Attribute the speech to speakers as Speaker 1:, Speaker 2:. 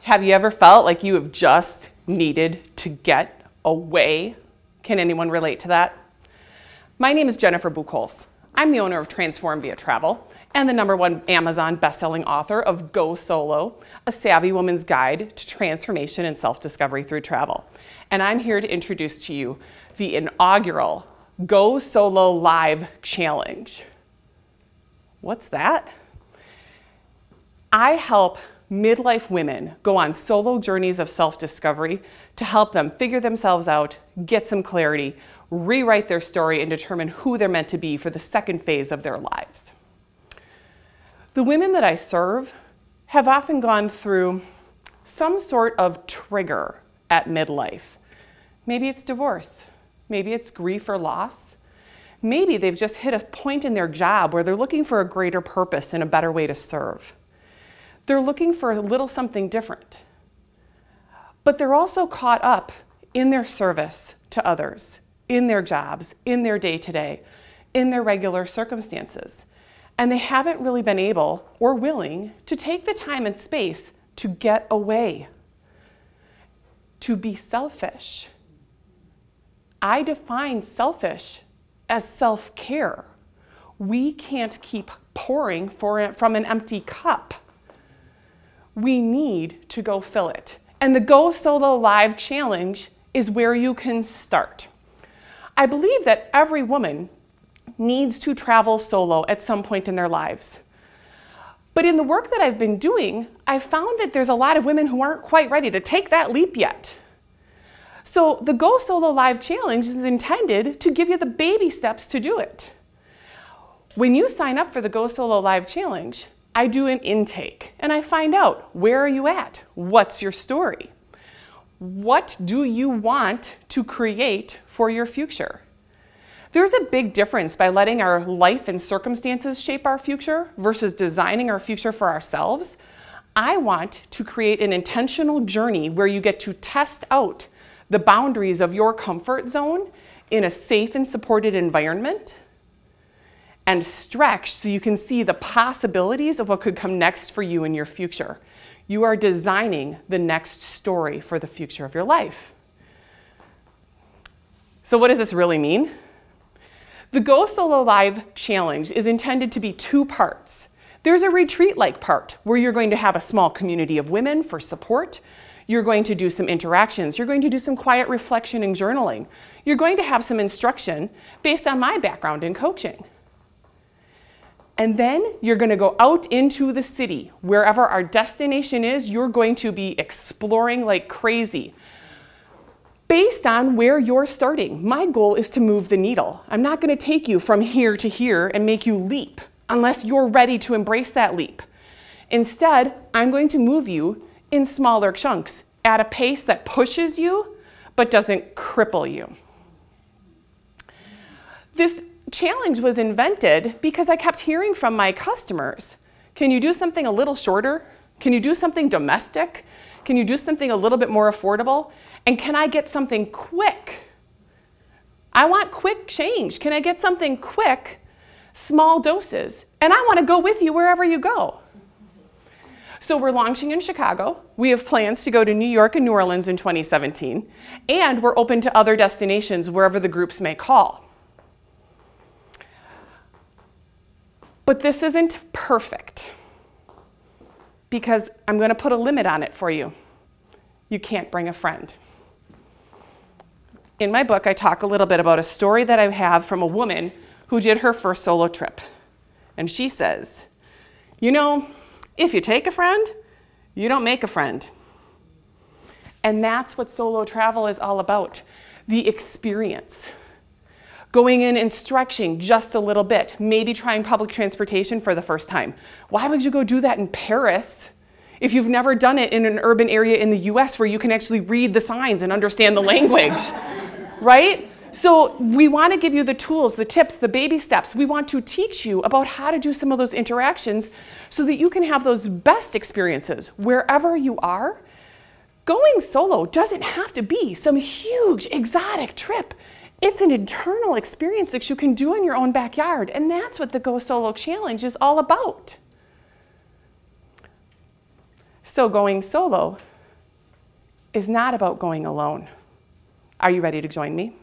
Speaker 1: Have you ever felt like you have just needed to get away? Can anyone relate to that? My name is Jennifer Buchholz. I'm the owner of Transform Via Travel and the #1 Amazon bestselling author of Go Solo, A Savvy Woman's Guide to Transformation and Self-Discovery Through Travel. And I'm here to introduce to you the inaugural Go Solo Live Challenge. What's that? I help midlife women go on solo journeys of self-discovery to help them figure themselves out, get some clarity, rewrite their story, and determine who they're meant to be for the second phase of their lives. The women that I serve have often gone through some sort of trigger at midlife. Maybe it's divorce, maybe it's grief or loss, maybe they've just hit a point in their job where they're looking for a greater purpose and a better way to serve. They're looking for a little something different, but they're also caught up in their service to others, in their jobs, in their day-to-day, in their regular circumstances. And they haven't really been able or willing to take the time and space to get away, to be selfish. I define selfish as self-care. We can't keep pouring from an empty cup. We need to go fill it. And the Go Solo Live Challenge is where you can start. I believe that every woman needs to travel solo at some point in their lives. But in the work that I've been doing, I've found that there's a lot of women who aren't quite ready to take that leap yet. So the Go Solo Live Challenge is intended to give you the baby steps to do it. When you sign up for the Go Solo Live Challenge, I do an intake and I find out, where are you at? What's your story? What do you want to create for your future? There's a big difference by letting our life and circumstances shape our future versus designing our future for ourselves. I want to create an intentional journey where you get to test out the boundaries of your comfort zone in a safe and supported environment, and stretch so you can see the possibilities of what could come next for you in your future. You are designing the next story for the future of your life. So what does this really mean? The Go Solo Live Challenge is intended to be 2 parts. There's a retreat-like part where you're going to have a small community of women for support. You're going to do some interactions. You're going to do some quiet reflection and journaling. You're going to have some instruction based on my background in coaching. And then you're going to go out into the city. Wherever our destination is, you're going to be exploring like crazy. Based on where you're starting, my goal is to move the needle. I'm not going to take you from here to here and make you leap unless you're ready to embrace that leap. Instead, I'm going to move you in smaller chunks at a pace that pushes you but doesn't cripple you. This challenge was invented because I kept hearing from my customers, can you do something a little shorter? Can you do something domestic? Can you do something a little bit more affordable? And can I get something quick? I want quick change. Can I get something quick, small doses? And I want to go with you wherever you go. So we're launching in Chicago. We have plans to go to New York and New Orleans in 2017. And we're open to other destinations wherever the groups may call. But this isn't perfect because I'm going to put a limit on it for you. You can't bring a friend. In my book, I talk a little bit about a story that I have from a woman who did her first solo trip. And she says, you know, if you take a friend, you don't make a friend. And that's what solo travel is all about, the experience. Going in and stretching just a little bit, maybe trying public transportation for the first time. Why would you go do that in Paris if you've never done it in an urban area in the US where you can actually read the signs and understand the language, right? So we want to give you the tools, the tips, the baby steps. We want to teach you about how to do some of those interactions so that you can have those best experiences wherever you are. Going solo doesn't have to be some huge exotic trip. It's an internal experience that you can do in your own backyard, and that's what the Go Solo Challenge is all about. So going solo is not about going alone. Are you ready to join me?